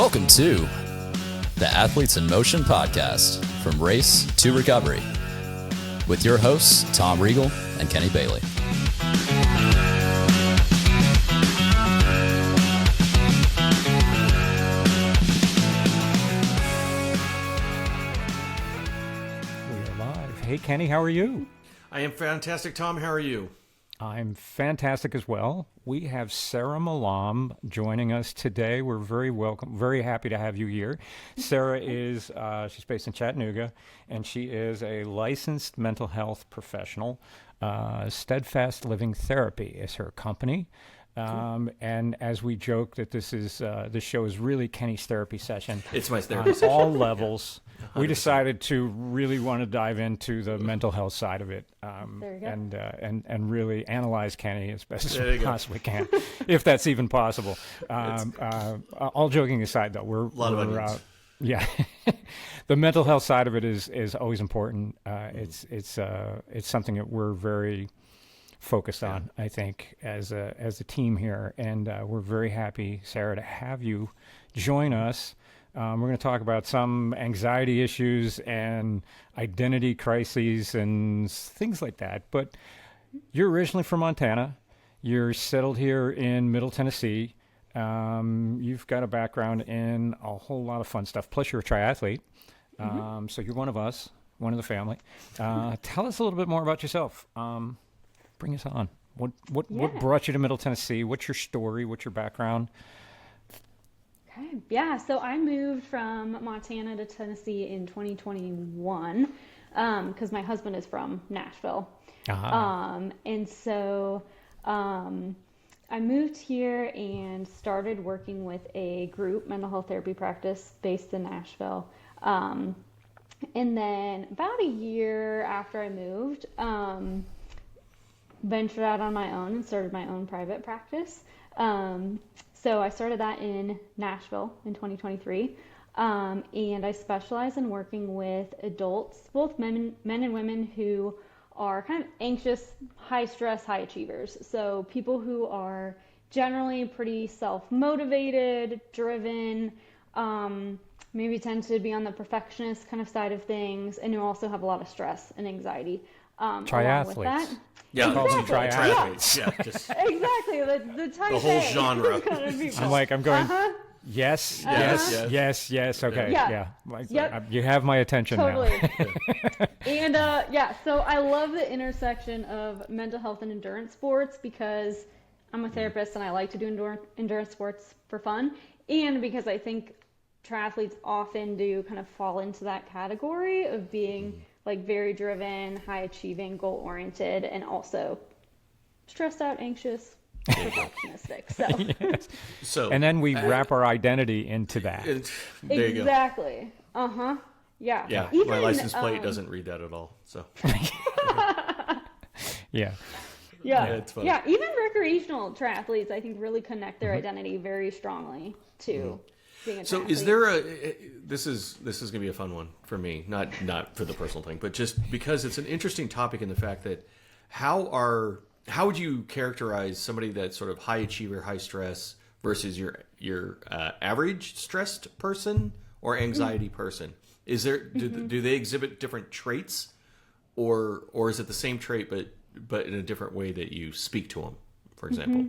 Welcome to the Athletes in Motion podcast, from race to recovery, with your hosts, Tom Riegel and Kenny Bailey. We are live. Hey, Kenny, how are you? I am fantastic, Tom. How are you? I'm fantastic as well. We have Sara Milam joining us today. We're very happy to have you here. Sara is, she's based in Chattanooga, and she is a licensed mental health professional. Steadfast Living Therapy is her company. And as we joke that this show is really Kenny's therapy session. It's my therapy session. All levels. 100%. We decided to really want to dive into the mental health side of it, and really analyze Kenny as best as we possibly can, if that's even possible. All joking aside, though, we're the mental health side of it is always important. It's something that we're very focused on, I think, as a team here, and we're very happy, Sara, to have you join us. We're going to talk about some anxiety issues and identity crises and things like that. But you're originally from Montana. You're settled here in Middle Tennessee. You've got a background in a whole lot of fun stuff. Plus, you're a triathlete. So you're one of us, one of the family. Tell us a little bit more about yourself. Bring us on. What brought you to Middle Tennessee? What's your story? What's your background? Okay. Yeah, so I moved from Montana to Tennessee in 2021 because my husband is from Nashville. And so I moved here and started working with a group mental health therapy practice based in Nashville. And then about a year after I moved, ventured out on my own and started my own private practice. So I started that in Nashville in 2023. And I specialize in working with adults, both men and women, who are kind of anxious, high stress, high achievers. So people who are generally pretty self-motivated, driven, maybe tend to be on the perfectionist kind of side of things, and who also have a lot of stress and anxiety. Triathletes. Yeah, exactly. Triathletes. Yeah, just exactly. The type the whole genre. I'm going. Yes. Okay. Yeah. You have my attention totally. now. And so I love the intersection of mental health and endurance sports because I'm a therapist and I like to do endurance sports for fun, and because I think triathletes often do kind of fall into that category of being like very driven, high achieving, goal oriented, and also stressed out, anxious, perfectionistic. So, yes. And then we wrap our identity into that. There you go. Exactly. Yeah. Yeah. Even, my license plate doesn't read that at all. So. Yeah. It's fun. Yeah. Even recreational triathletes, I think, really connect their identity very strongly to. So is there this is going to be a fun one for me, not for the personal thing, but just because it's an interesting topic in the fact that how would you characterize somebody that's sort of high achiever, high stress versus your average stressed person or anxiety person? Is there do they exhibit different traits, or is it the same trait but in a different way that you speak to them, for example?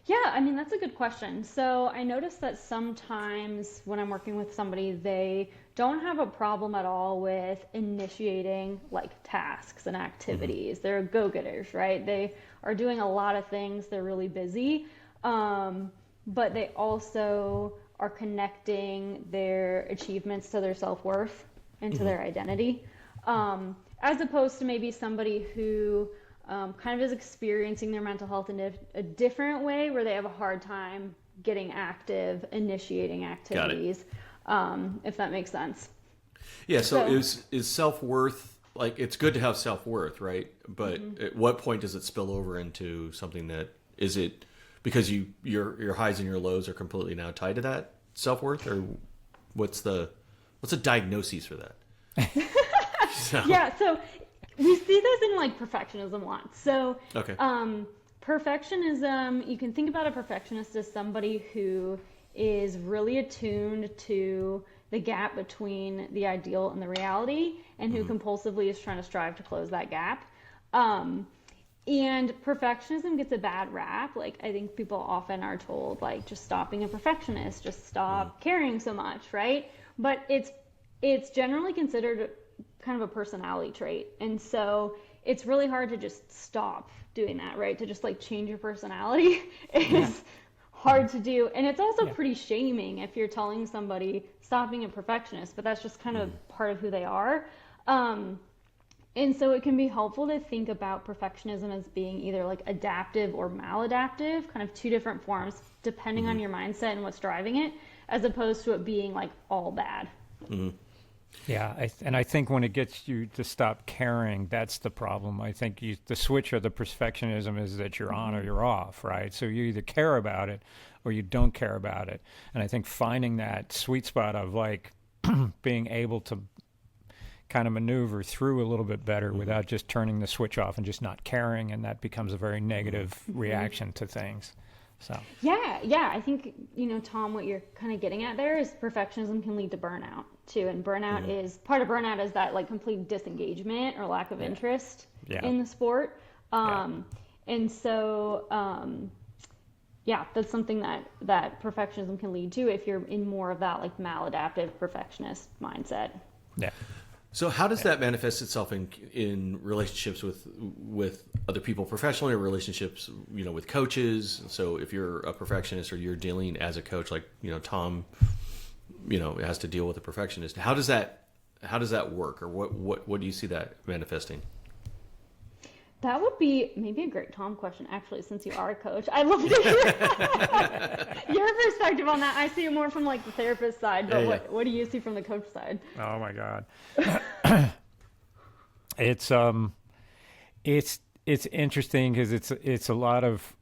Yeah, I mean, that's a good question. So I noticed that sometimes when I'm working with somebody, they don't have a problem at all with initiating like tasks and activities. They're go-getters, right? They are doing a lot of things. They're really busy. But they also are connecting their achievements to their self-worth and to their identity. As opposed to maybe somebody who kind of is experiencing their mental health in a different way, where they have a hard time getting active, initiating activities, if that makes sense. Yeah, so is self-worth, like, it's good to have self-worth, right? But at what point does it spill over into something that, is it because your highs and your lows are completely now tied to that self-worth, or what's the diagnosis for that? Yeah, so we see this in like perfectionism lots. So perfectionism, you can think about a perfectionist as somebody who is really attuned to the gap between the ideal and the reality, and who compulsively is trying to strive to close that gap. And perfectionism gets a bad rap. Like, I think people often are told, like, just stop being a perfectionist, just stop caring so much, right? But it's generally considered kind of a personality trait. And so it's really hard to just stop doing that, right? To just like change your personality is hard to do. And it's also pretty shaming if you're telling somebody stop being a perfectionist, but that's just kind of part of who they are. And so it can be helpful to think about perfectionism as being either like adaptive or maladaptive, kind of two different forms, depending on your mindset and what's driving it, as opposed to it being like all bad. Yeah, I think when it gets you to stop caring, that's the problem. I think the switch of the perfectionism is that you're on or you're off, right? So you either care about it or you don't care about it. And I think finding that sweet spot of like being able to kind of maneuver through a little bit better without just turning the switch off and just not caring, and that becomes a very negative reaction to things. So yeah, I think, Tom, what you're kind of getting at there is perfectionism can lead to burnout too, and burnout is part of burnout is that like complete disengagement or lack of interest in the sport. And so that's something that perfectionism can lead to if you're in more of that like maladaptive perfectionist mindset. Yeah. So how does that manifest itself in relationships with other people professionally, or relationships, with coaches? So if you're a perfectionist or you're dealing as a coach, like, Tom, has to deal with a perfectionist. How does that work, or what do you see that manifesting? That would be maybe a great Tom question, actually, since you are a coach. I'd love to hear your perspective on that. I see it more from like the therapist side, but what do you see from the coach side? Oh my God. It's interesting because it's a lot of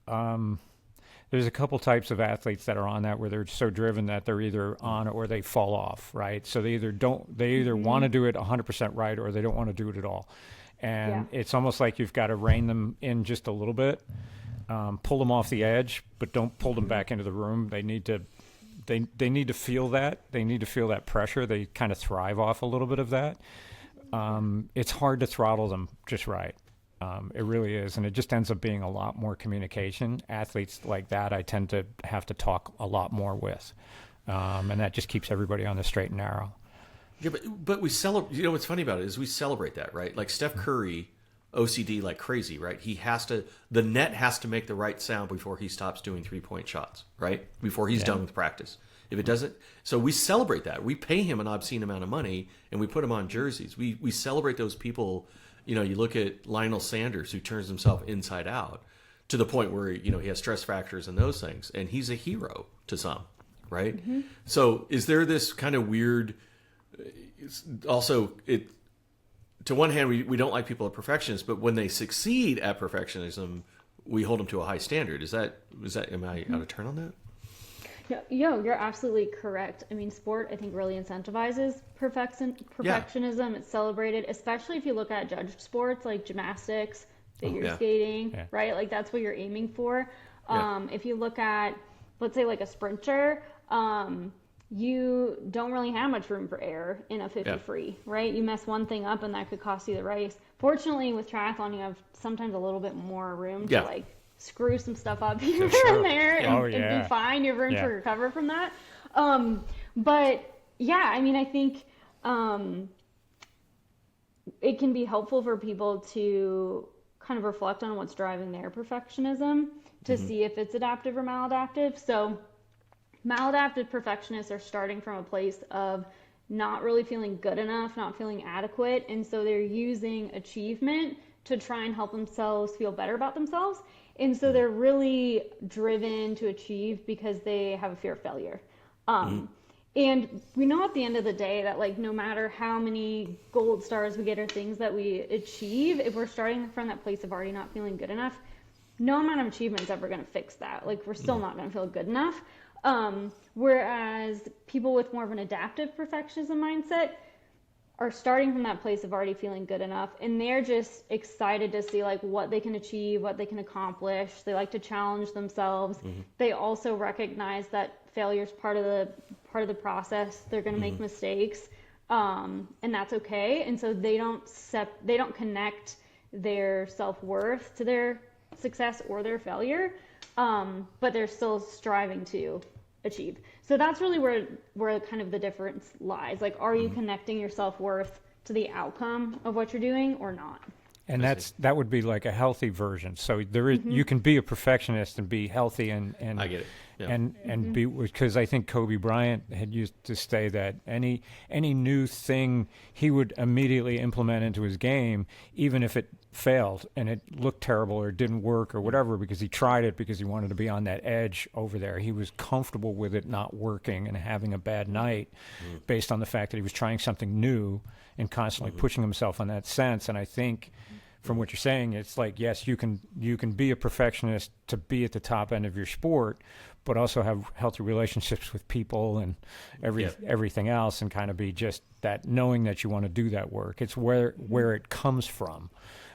there's a couple types of athletes that are on that where they're so driven that they're either on or they fall off, right? So they either want to do it 100% right, or they don't want to do it at all. And it's almost like you've got to rein them in just a little bit, pull them off the edge, but don't pull them back into the room. They need to feel that. They need to feel that pressure. They kind of thrive off a little bit of that. It's hard to throttle them just right. It really is. And it just ends up being a lot more communication. Athletes like that, I tend to have to talk a lot more with. And that just keeps everybody on the straight and narrow. Yeah, but we celebrate. What's funny about it is we celebrate that, right? Like Steph Curry, OCD like crazy, right? The net has to make the right sound before he stops doing 3-point shots, right? Before he's done with practice. If it doesn't, so we celebrate that. We pay him an obscene amount of money and we put him on jerseys. We celebrate those people. You look at Lionel Sanders, who turns himself inside out to the point where he has stress factors and those things, and he's a hero to some, right? So is there this kind of weird? Also, to one hand, we don't like people at perfectionists, but when they succeed at perfectionism, we hold them to a high standard. Is that am I out of turn on that? No, you're absolutely correct. I mean, sport, I think, really incentivizes perfectionism. It's celebrated, especially if you look at judged sports like gymnastics, figure skating, right? Like that's what you're aiming for. If you look at, let's say, like a sprinter, you don't really have much room for error in a 50 free, right? You mess one thing up and that could cost you the race. Fortunately, with triathlon, you have sometimes a little bit more room to like screw some stuff up here and there and be fine. You have room to recover from that. But yeah, I mean, I think it can be helpful for people to kind of reflect on what's driving their perfectionism to see if it's adaptive or maladaptive. So maladaptive perfectionists are starting from a place of not really feeling good enough, not feeling adequate, and so they're using achievement to try and help themselves feel better about themselves. And so they're really driven to achieve because they have a fear of failure. And we know at the end of the day that like no matter how many gold stars we get or things that we achieve, if we're starting from that place of already not feeling good enough, no amount of achievement is ever going to fix that. Like we're still not going to feel good enough. Whereas people with more of an adaptive perfectionism mindset are starting from that place of already feeling good enough, and they're just excited to see like what they can achieve, what they can accomplish. They like to challenge themselves. They also recognize that failure's part of the process. They're going to make mistakes, and that's okay. And so they don't connect their self-worth to their success or their failure, but they're still striving to achieve. So that's really where kind of the difference lies. Like, are you connecting your self-worth to the outcome of what you're doing or not? And that would be like a healthy version. So there is, you can be a perfectionist and be healthy and I get it. Yeah. and be, because I think Kobe Bryant had used to say that any new thing he would immediately implement into his game, even if it failed and it looked terrible or didn't work or whatever, because he tried it because he wanted to be on that edge over there. He was comfortable with it not working and having a bad night based on the fact that he was trying something new and constantly pushing himself on that sense. And I think from what you're saying, it's like, yes, you can be a perfectionist to be at the top end of your sport, but also have healthy relationships with people and everything else, and kind of be just that, knowing that you want to do that work. It's where it comes from.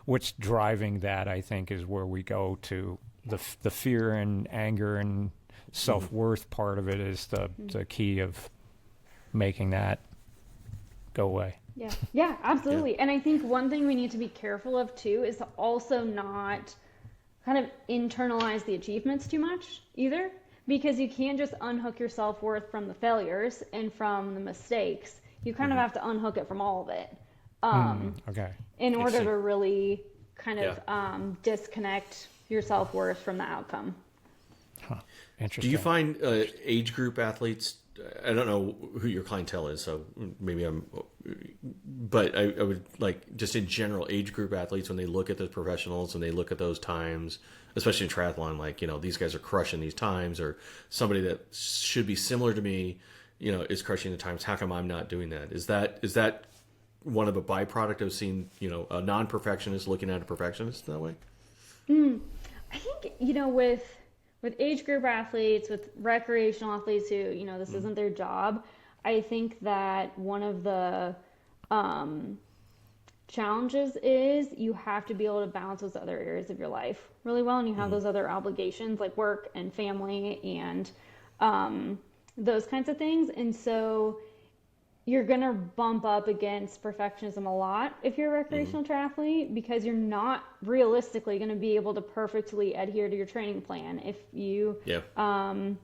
What's driving that, I think, is where we go to the fear and anger and self-worth part of it is the key of making that go away. Yeah, absolutely. Yeah. And I think one thing we need to be careful of too is to also not kind of internalize the achievements too much either, because you can't just unhook your self-worth from the failures and from the mistakes. You kind of have to unhook it from all of it. In order to really kind of disconnect your self-worth from the outcome. Interesting. Do you find age group athletes, I don't know who your clientele is, so maybe but I would like, just in general, age group athletes, when they look at the professionals and they look at those times, especially in triathlon, like, these guys are crushing these times, or somebody that should be similar to me, is crushing the times. How come I'm not doing that? Is that one of a byproduct of seeing, a non-perfectionist looking at a perfectionist that way? I think, with age group athletes, with recreational athletes who, this isn't their job, I think that one of the challenges is you have to be able to balance those other areas of your life really well, and you have those other obligations like work and family and those kinds of things. And so you're going to bump up against perfectionism a lot if you're a recreational triathlete, because you're not realistically going to be able to perfectly adhere to your training plan. If you, things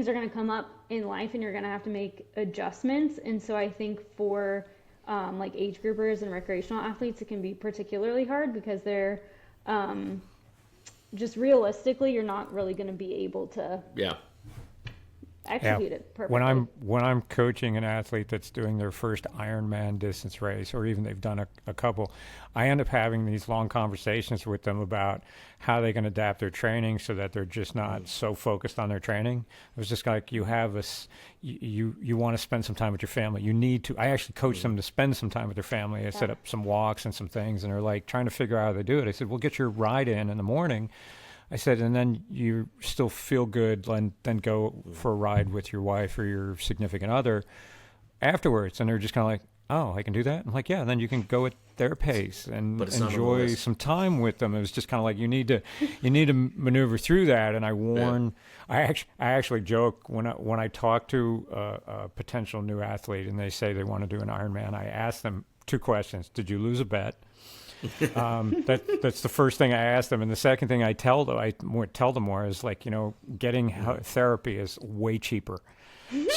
are going to come up in life and you're going to have to make adjustments. And so I think for like age groupers and recreational athletes, it can be particularly hard because they're just realistically, you're not really going to be able to execute it perfectly. When I'm coaching an athlete that's doing their first Ironman distance race, or even they've done a couple, I end up having these long conversations with them about how they can adapt their training so that they're just not so focused on their training. It was just like, you want to spend some time with your family. You need to. I actually coach them to spend some time with their family. I set up some walks and some things, and they're like trying to figure out how they do it. I said, well, get your ride in the morning. I said, and then you still feel good, and then go for a ride with your wife or your significant other afterwards. And they're just kind of like, oh, I can do that? I'm like, yeah, and then you can go at their pace and enjoy some time with them. It was just kind of like, you need to maneuver through that. And I actually joke when I talk to a potential new athlete and they say they want to do an Ironman, I ask them two questions. Did you lose a bet? That's the first thing I ask them, and the second thing I tell them more is like, getting therapy is way cheaper.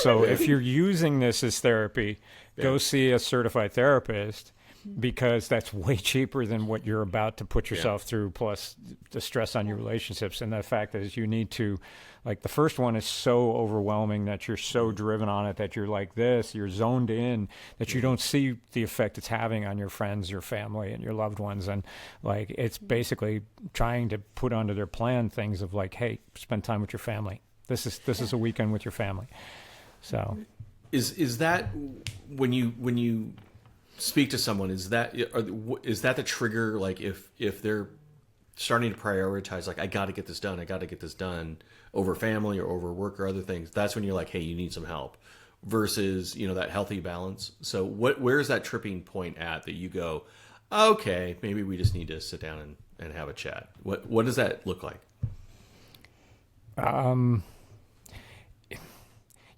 So if you're using this as therapy, go see a certified therapist, because that's way cheaper than what you're about to put yourself through, plus the stress on your relationships. And the fact is, you need to, like, the first one is so overwhelming that you're so driven on it that you're like this, you're zoned in, that you don't see the effect it's having on your friends, your family, and your loved ones. And like, it's basically trying to put onto their plan things of like, hey, spend time with your family. This is a weekend with your family. So is that when you speak to someone, is that the trigger? Like, if they're starting to prioritize, like, I got to get this done over family or over work or other things, that's when you're like, hey, you need some help, versus, that healthy balance. So where is that tripping point at that you go, okay, maybe we just need to sit down and have a chat? What does that look like?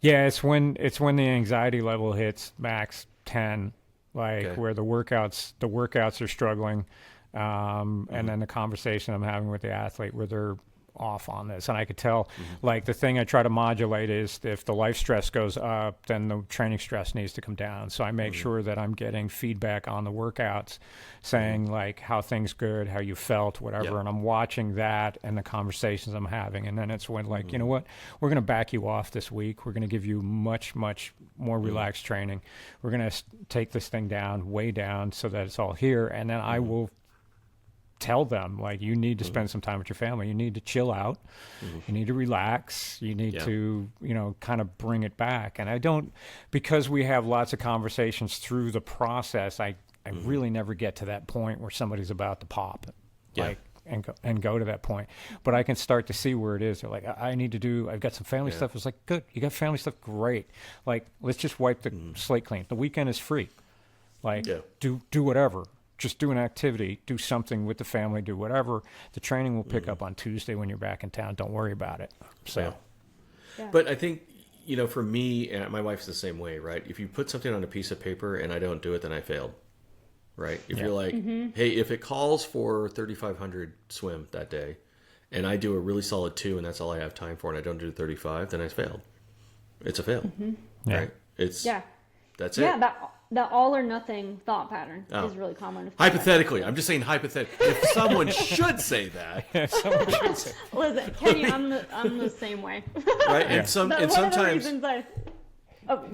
Yeah, it's when the anxiety level hits max 10, like Okay. where the workouts are struggling, and then the conversation I'm having with the athlete where they're off on this, and I could tell, like the thing I try to modulate is if the life stress goes up, then the training stress needs to come down. So I make sure that I'm getting feedback on the workouts, saying like how things good, how you felt, whatever, Yeah. and I'm watching that and the conversations I'm having, and then it's when like you know what, we're going to back you off this week. We're going to give you much more relaxed training. We're going to take this thing down, way down, so that it's all here, and then I will tell them like you need to spend some time with your family, you need to chill out, you need to relax, you need to kind of bring it back. And I don't, because we have lots of conversations through the process, I really never get to that point where somebody's about to pop like and go to that point, but I can start to see where it is. They're like, I've got some family stuff. It's like, good, you got family stuff, great, like let's just wipe the slate clean. The weekend is free, like do whatever. Just do an activity, do something with the family, do whatever. The training will pick up on Tuesday when you're back in town. Don't worry about it. So, But I think, for me, and my wife's the same way, right? If you put something on a piece of paper and I don't do it, then I failed, right? If you're like, hey, if it calls for 3,500 swim that day and I do a really solid 2 and that's all I have time for and I don't do 35, then I failed. It's a fail, right? That's it. Yeah, that all or nothing thought pattern is really common. Hypothetically, I'm just saying hypothetically. If someone should say that, Listen, Kenny, I'm the same way. right? And sometimes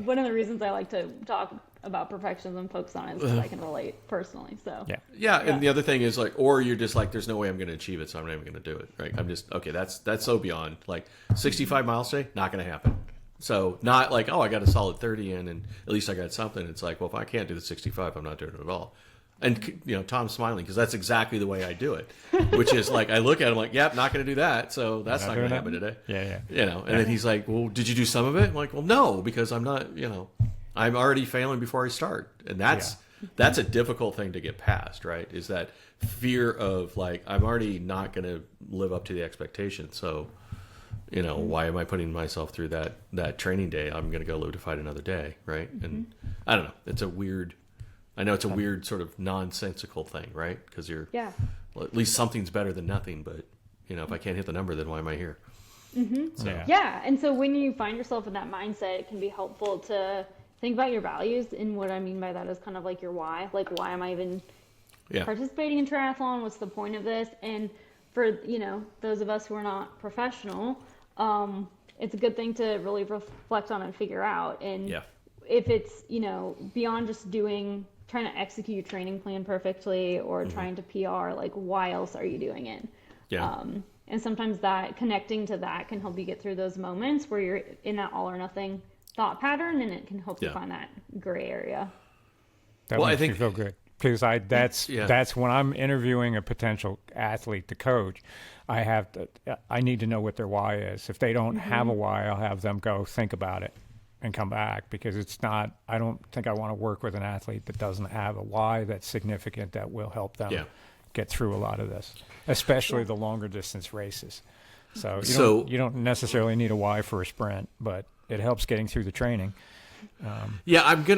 one of the reasons I like to talk about perfectionism, focus on it, is because I can relate personally. So and the other thing is like, or you're just like, there's no way I'm going to achieve it, so I'm not even going to do it, right? I'm just that's so beyond. Like 65 miles today, not going to happen. So not like, I got a solid 30 in and at least I got something. It's like, well, if I can't do the 65, I'm not doing it at all. And, Tom's smiling because that's exactly the way I do it, which is like, I look at him like, yep, not going to do that. So that's not going to happen today. And then he's like, well, did you do some of it? I'm like, well, no, because I'm not, I'm already failing before I start. And that's a difficult thing to get past, right? Is that fear of like, I'm already not going to live up to the expectation. So, why am I putting myself through that training day? I'm going to go live to fight another day, right? And I don't know. It's a weird sort of nonsensical thing, right? Because well, at least something's better than nothing. But if I can't hit the number, then why am I here? And so when you find yourself in that mindset, it can be helpful to think about your values. And what I mean by that is kind of like your why. Like, why am I even participating in triathlon? What's the point of this? And for those of us who are not professional, it's a good thing to really reflect on and figure out. And if it's beyond just trying to execute your training plan perfectly or trying to PR, like why else are you doing it? And sometimes that connecting to that can help you get through those moments where you're in that all or nothing thought pattern, and it can help you find that gray area. That makes me feel good. Because that's when I'm interviewing a potential athlete to coach, I need to know what their why is. If they don't have a why, I'll have them go think about it and come back, because I don't think I want to work with an athlete that doesn't have a why that's significant that will help them get through a lot of this, especially the longer distance races. So you don't necessarily need a why for a sprint, but it helps getting through the training. I'm going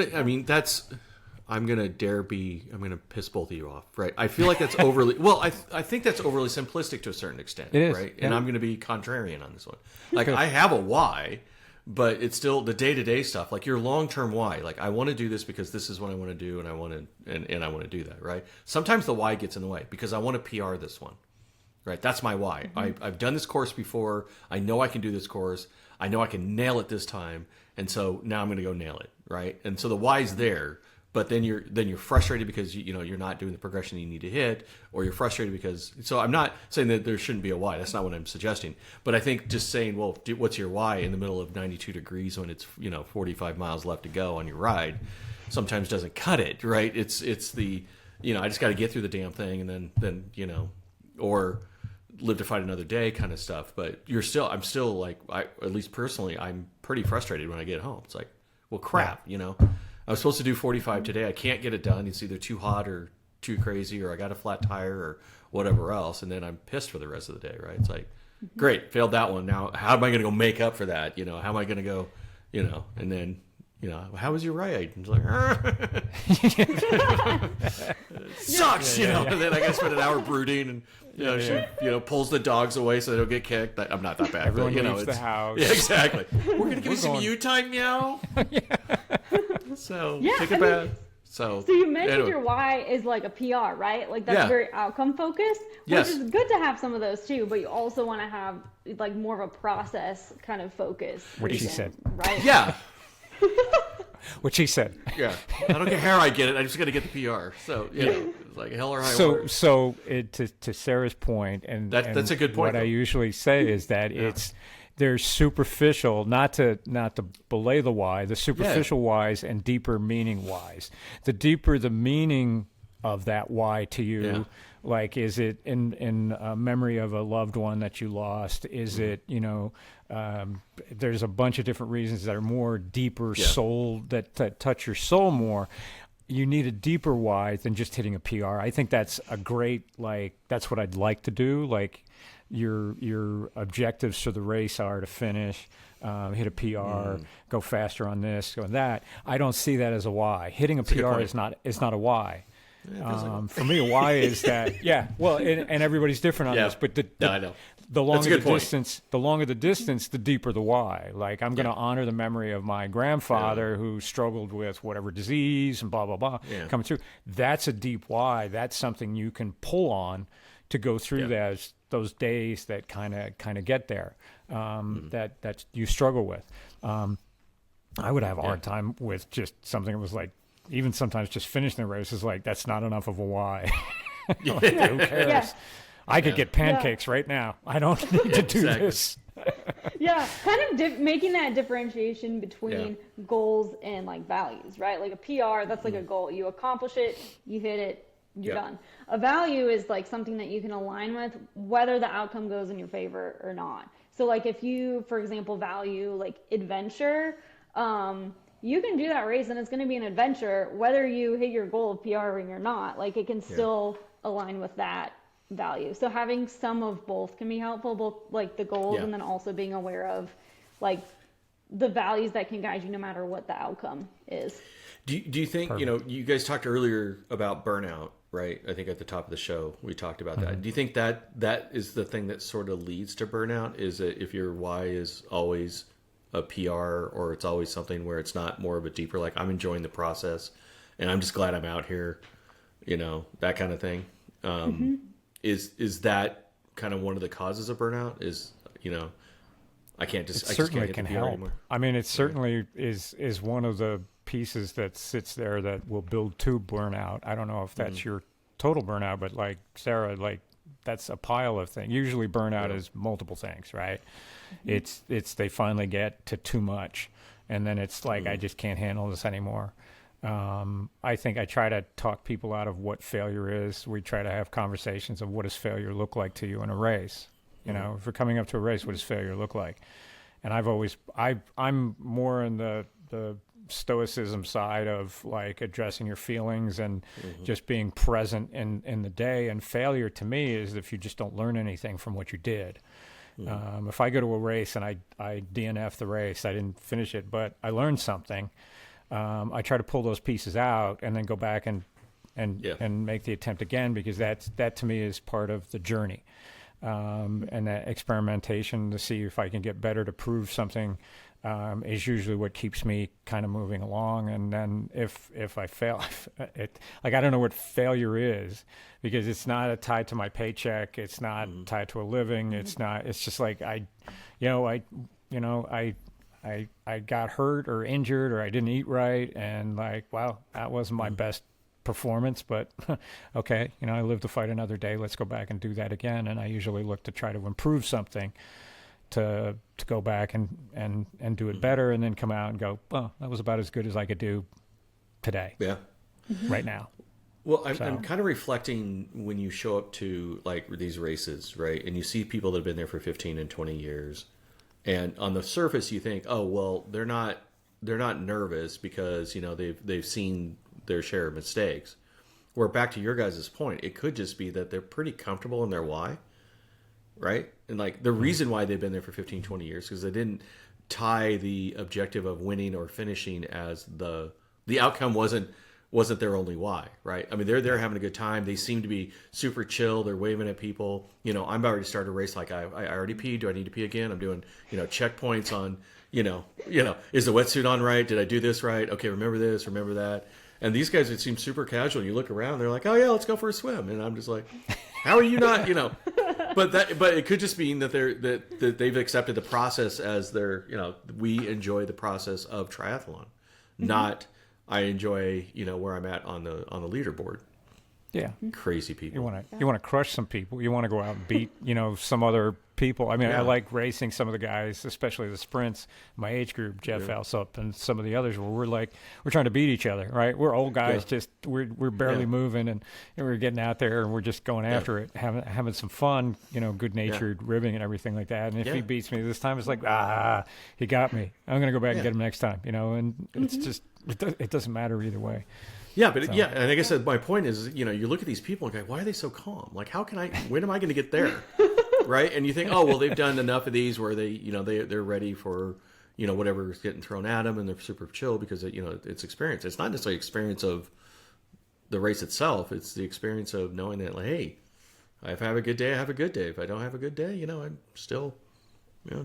to piss both of you off, right? I feel like that's overly, I think that's overly simplistic to a certain extent, right? And I'm going to be contrarian on this one. Like, I have a why, but it's still the day-to-day stuff, like your long-term why. Like, I want to do this because this is what I want to do, and I want to do that, right? Sometimes the why gets in the way because I want to PR this one, right? That's my why. I've done this course before. I know I can do this course. I know I can nail it this time, and so now I'm going to go nail it, right? And so the why's there. But then you're frustrated because you're not doing the progression you need to hit, or you're frustrated because. So I'm not saying that there shouldn't be a why. That's not what I'm suggesting. But I think just saying, well, what's your why in the middle of 92 degrees when it's 45 miles left to go on your ride, sometimes doesn't cut it, right? It's the I just got to get through the damn thing, and then or live to fight another day kind of stuff. But I'm still like, at least personally, I'm pretty frustrated when I get home. It's like, well, crap, I was supposed to do 45 today. I can't get it done. It's either too hot or too crazy, or I got a flat tire or whatever else. And then I'm pissed for the rest of the day, right? It's like, great, failed that one. Now, how am I going to go make up for that? How am I going to go, and then, how was your ride? And it's like, it sucks, and then I got to spend an hour brooding, and, she, pulls the dogs away so they don't get kicked. I'm not that bad. Everyone but, leaves the house. Yeah, exactly. We're going to give you some you time now. So, take a bath. So you mentioned your why is like a PR, right? Like that's very outcome focused, which is good to have some of those too, but you also want to have like more of a process kind of focus. Which he said. Right? Yeah. Which he said. Yeah. I don't care how I get it. I'm just going to get the PR. So, it's like hell or high water. So to Sarah's point, and that's a good point. What I usually say is that there's superficial, not to belay the why, the superficial whys and deeper meaning whys. The deeper the meaning of that why to you, like, is it in memory of a loved one that you lost? Is it, there's a bunch of different reasons that are more deeper soul, that touch your soul more. You need a deeper why than just hitting a PR. I think that's a great, that's what I'd like to do. Like, your objectives for the race are to finish, hit a PR, go faster on this, go on that. I don't see that as a why. Hitting a PR is not a why. For me, a why is that and everybody's different on this, but I know. The longer the distance, the deeper the why. Like, I'm going to honor the memory of my grandfather who struggled with whatever disease and blah blah blah coming through. That's a deep why. That's something you can pull on to go through those days that kind of get there, that you struggle with. I would have a hard time with just something that was like, even sometimes just finishing the race is like, that's not enough of a why. Who cares? Yeah. I could get pancakes right now. I don't need to do this. Kind of making that differentiation between goals and like values, right? Like a PR, that's like a goal. You accomplish it, you hit it, you're done. A value is like something that you can align with, whether the outcome goes in your favor or not. So like if you, for example, value like adventure, you can do that race and it's going to be an adventure, whether you hit your goal of PRing or not. Like, it can still align with that value. So having some of both can be helpful, both like the goals and then also being aware of like the values that can guide you no matter what the outcome is. Do you think, you guys talked earlier about burnout, right? I think at the top of the show, we talked about that. Do you think that is the thing that sort of leads to burnout? Is it if your why is always a PR, or it's always something where it's not more of a deeper, like, I'm enjoying the process and I'm just glad I'm out here, that kind of thing. Is that kind of one of the causes of burnout? Is, I can't just, I certainly just can't can hit the PR help. anymore. I mean, it certainly is one of the pieces that sits there that will build to burnout. I don't know if that's your total burnout, but like Sarah, like, that's a pile of things. Usually burnout is multiple things, right? It's they finally get to too much, and then it's like, I just can't handle this anymore. I think I try to talk people out of what failure is. We try to have conversations of, what does failure look like to you in a race? If you're coming up to a race, what does failure look like? And I'm more in the stoicism side of like addressing your feelings and just being present in the day. And failure to me is if you just don't learn anything from what you did. If I go to a race and I DNF the race, I didn't finish it, but I learned something. I try to pull those pieces out and then go back and make the attempt again, because that to me is part of the journey. And that experimentation to see if I can get better to prove something is usually what keeps me kind of moving along. And then if I fail, I don't know what failure is, because it's not tied to my paycheck. It's not tied to a living. It's just like I got hurt or injured, or I didn't eat right. And like, wow, that wasn't my best performance, but okay, I live to fight another day. Let's go back and do that again. And I usually look to try to improve something, to go back and do it better, and then come out and go, well, that was about as good as I could do today. Yeah. Right now. Well, I'm kind of reflecting when you show up to like these races, right? And you see people that have been there for 15 and 20 years. And on the surface, you think, oh, well, they're not nervous because, they've seen their share of mistakes. Where back to your guys' point, it could just be that they're pretty comfortable in their why, right? And like the reason why they've been there for 15, 20 years, because tie the objective of winning or finishing as the outcome wasn't their only why, right? I mean, they're having a good time. They seem to be super chill. They're waving at people. You know, I'm about to start a race. Like I already peed. Do I need to pee again? I'm doing, checkpoints on, is the wetsuit on right? Did I do this right? Okay, remember this, remember that. And these guys, it seems super casual. You look around, they're like, oh yeah, let's go for a swim. And I'm just like, how are you not, But it could just mean that that they've accepted the process as their, we enjoy the process of triathlon, not I enjoy, where I'm at on the leaderboard. Yeah. Crazy people. You want to crush some people. You want to go out and beat, some other people. I mean, Yeah. I like racing some of the guys, especially the sprints. My age group, Jeff Alsop, and some of the others, where we're trying to beat each other, right? We're old guys, just we're barely moving, and we're getting out there and we're just going after it, having some fun, good natured ribbing and everything like that. And if he beats me this time, it's like, he got me. I'm gonna go back and get him next time, and it's just it doesn't matter either way. Yeah, but and I guess my point is, you look at these people and go, why are they so calm? Like, when am I going to get there? Right? And you think, oh, well, they've done enough of these where they, they're ready for, whatever's getting thrown at them, and they're super chill because, it's experience. It's not necessarily experience of the race itself. It's the experience of knowing that, like, hey, if I have a good day, I have a good day. If I don't have a good day, I'm still...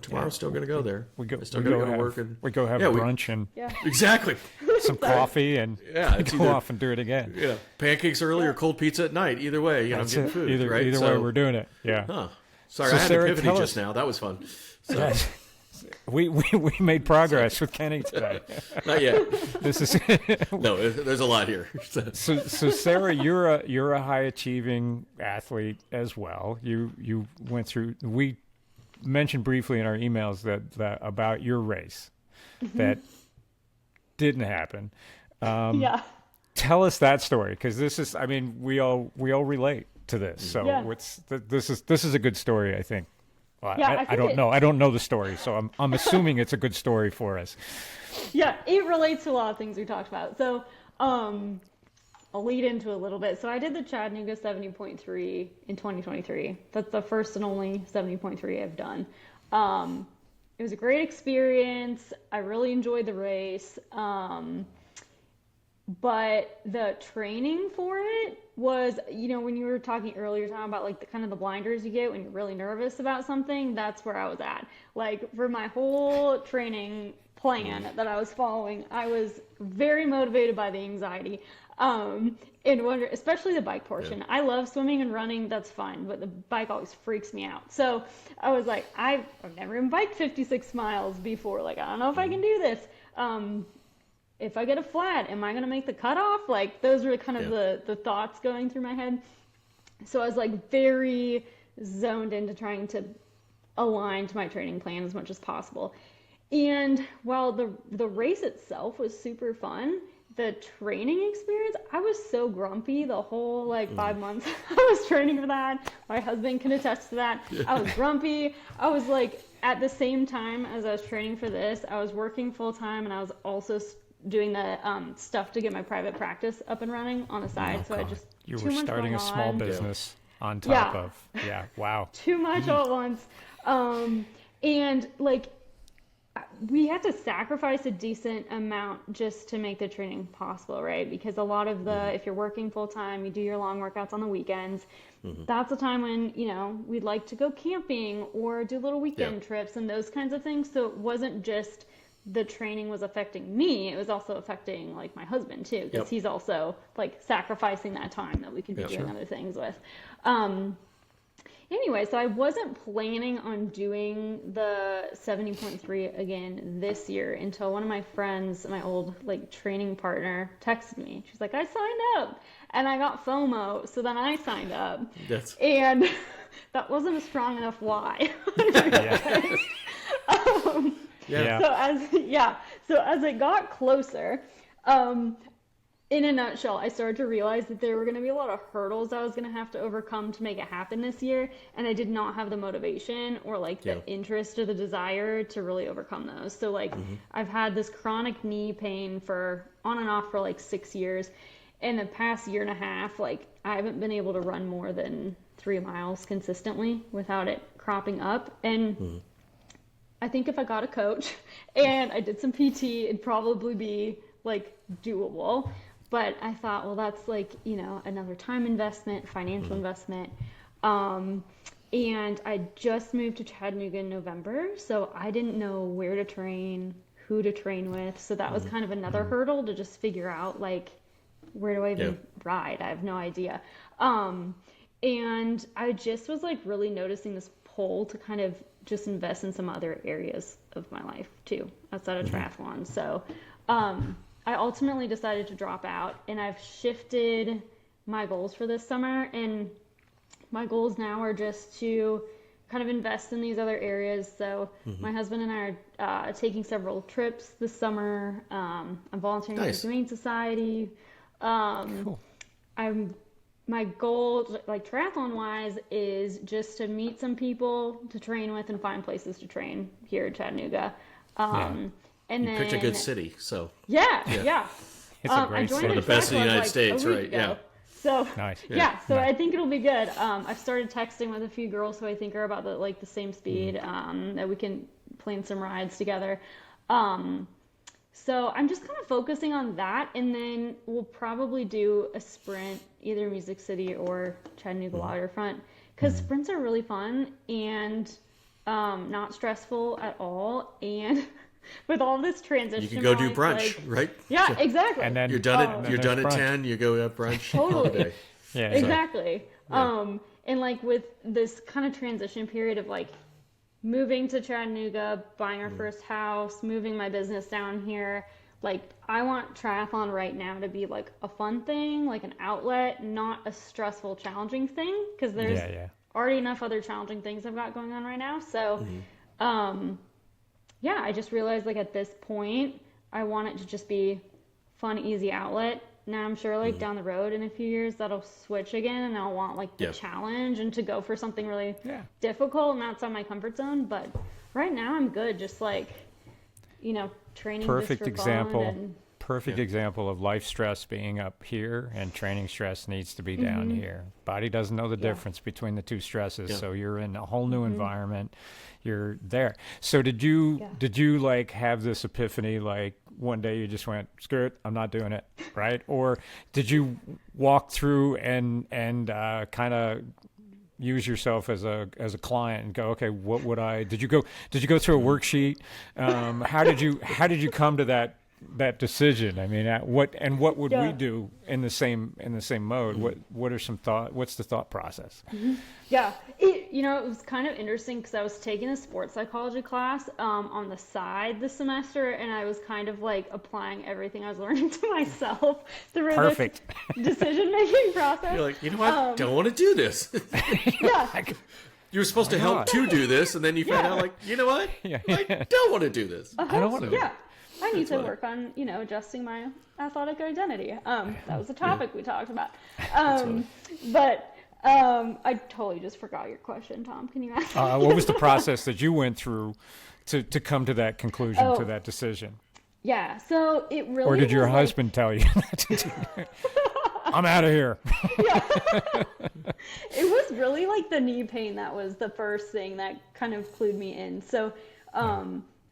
tomorrow's still going to go there. We go to work and we go have brunch and exactly some coffee and go off and do it again. Yeah, pancakes early or cold pizza at night. Either way, I'm getting food. Either way, we're doing it. Yeah. Huh. Sorry, I had Sarah, an epiphany just now. That was fun. So. We made progress with Kenny today. Not yet. This is no. There's a lot here. So Sarah, you're a high achieving athlete as well. You went through. We mentioned briefly in our emails that about your race that didn't happen. Tell us that story, because this is, I mean, we all relate to this. So this is a good story, I think. Well, I don't know. I don't know the story, so I'm assuming it's a good story for us. Yeah, it relates to a lot of things we talked about. So I'll lead into a little bit. So I did the Chattanooga 70.3 in 2023. That's the first and only 70.3 I've done. It was a great experience. I really enjoyed the race. But the training for it was, when you were talking earlier, talking about like the kind of the blinders you get when you're really nervous about something, that's where I was at. Like for my whole training plan that I was following, I was very motivated by the anxiety. Especially the bike portion. I love swimming and running, that's fine, but the bike always freaks me out. So I was like, I've never even biked 56 miles before. Like, I don't know if I can do this. If I get a flat, am I going to make the cutoff? Like, those were kind of the thoughts going through my head. So I was like very zoned into trying to align to my training plan as much as possible. And while the race itself was super fun, the training experience, I was so grumpy the whole 5 months I was training for that. My husband can attest to that. I was grumpy. I was like, at the same time as I was training for this, I was working full time, and I was also doing the stuff to get my private practice up and running on the side. So I just you were starting a small business on top of wow, too much all at once. And like, we had to sacrifice a decent amount just to make the training possible, right? Because a lot of if you're working full time, you do your long workouts on the weekends. That's a time when, we'd like to go camping or do little weekend trips and those kinds of things. So it wasn't just the training was affecting me, it was also affecting like my husband too, because he's also like sacrificing that time that we could be doing other things with. Anyway, so I wasn't planning on doing the 70.3 again this year until one of my friends, my old like training partner, texted me. She's like, I signed up and I got FOMO. So then I signed up. And that wasn't a strong enough why. So as it got closer, in a nutshell, I started to realize that there were going to be a lot of hurdles I was going to have to overcome to make it happen this year. And I did not have the motivation or like the interest or the desire to really overcome those. So like I've had this chronic knee pain on and off for like 6 years. In the past year and a half, like I haven't been able to run more than 3 miles consistently without it cropping up. And I think if I got a coach and I did some PT, it'd probably be like doable. But I thought, well, that's like, another time investment, financial investment. And I just moved to Chattanooga in November, so I didn't know where to train, who to train with. So that was kind of another hurdle to just figure out, like, where do I even ride? I have no idea. And I just was like really noticing this pull to kind of just invest in some other areas of my life too, outside of triathlon. So I ultimately decided to drop out, and I've shifted my goals for this summer. And my goals now are just to kind of invest in these other areas. So my husband and I are taking several trips this summer. I'm volunteering with the Humane Society. Cool. My goal, like triathlon wise, is just to meet some people to train with and find places to train here in Chattanooga. And you then picked a good city, so yeah. It's a great one of the best in the United States, right? Yeah. So Nice. so I think it'll be good. I've started texting with a few girls who I think are about the same speed, that we can plan some rides together. So I'm just kind of focusing on that, and then we'll probably do a sprint, either Music City or Chattanooga Waterfront, because sprints are really fun and not stressful at all. And with all this transition, you can go do brunch, right? Yeah, exactly. And then You're done at brunch. 10. You go have brunch. Totally. Holiday. Yeah, Exactly. Yeah. And like with this kind of transition period of like moving to Chattanooga, buying our first house, moving my business down here, like I want triathlon right now to be like a fun thing, like an outlet, not a stressful, challenging thing, because there's already enough other challenging things I've got going on right now. So, I just realized like at this point, I want it to just be fun, easy outlet. Now I'm sure like down the road in a few years that'll switch again, and I'll want like the challenge and to go for something really difficult and outside my comfort zone. But right now I'm good, just like, training. Perfect just for example. fun and, Perfect example of life stress being up here and training stress needs to be down here. Body doesn't know the difference between the two stresses, so you're in a whole new environment. You're there. So did you like have this epiphany, like one day you just went, screw it, I'm not doing it, right? Or did you walk through and kind of use yourself as a client and go, okay, what would I? Did you go through a worksheet? How did you come to that decision? I mean, what would we do in the same mode? What's the thought process? Yeah, it was kind of interesting because I was taking a sports psychology class on the side this semester, and I was kind of like applying everything I was learning to myself through Perfect. this decision-making process. You're like, you know what? Don't want to do this. You were supposed to help to do this, and then you found out, like, you know what? I don't want to do this. I don't want to. Yeah. I need to work on, adjusting my athletic identity. That was a topic we talked about. But I totally just forgot your question, Tom. Can you ask? What was the process that you went through to come to that conclusion, to that decision? Yeah, so it really. Or did your was husband tell you? I'm out of here. It was really like the knee pain that was the first thing that kind of clued me in. So,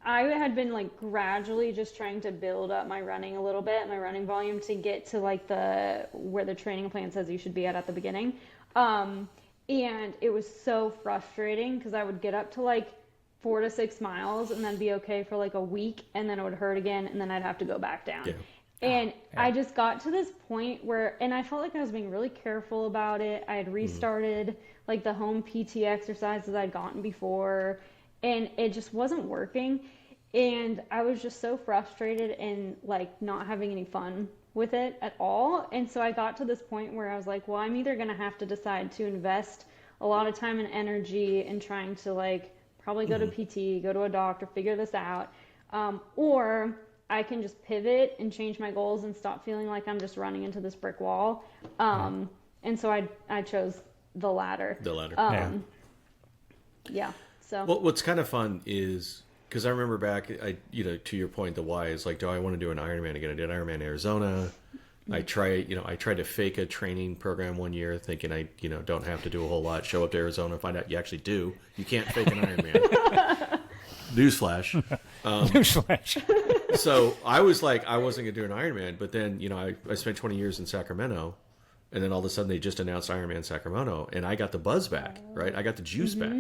I had been like gradually just trying to build up my running a little bit, my running volume, to get to like where the training plan says you should be at the beginning. And it was so frustrating because I would get up to like 4 to 6 miles and then be okay for like a week, and then it would hurt again, and then I'd have to go back down. And I just got to this point where, and I felt like I was being really careful about it. I had restarted like the home PT exercises I'd gotten before, and it just wasn't working. And I was just so frustrated and like not having any fun with it at all. And so I got to this point where I was like, well, I'm either going to have to decide to invest a lot of time and energy in trying to like probably go to PT, go to a doctor, figure this out, or I can just pivot and change my goals and stop feeling like I'm just running into this brick wall. And so I chose the latter. Yeah. So well, what's kind of fun is, because I remember back, to your point, the why is like, do I want to do an Ironman again? I did Ironman Arizona. I tried to fake a training program one year, thinking I don't have to do a whole lot. Show up to Arizona, find out you actually do. You can't fake an Ironman. Newsflash. Newsflash. So I was like, I wasn't going to do an Ironman, but then, I spent 20 years in Sacramento, and then all of a sudden they just announced Ironman Sacramento, and I got the buzz back, right? I got the juice back.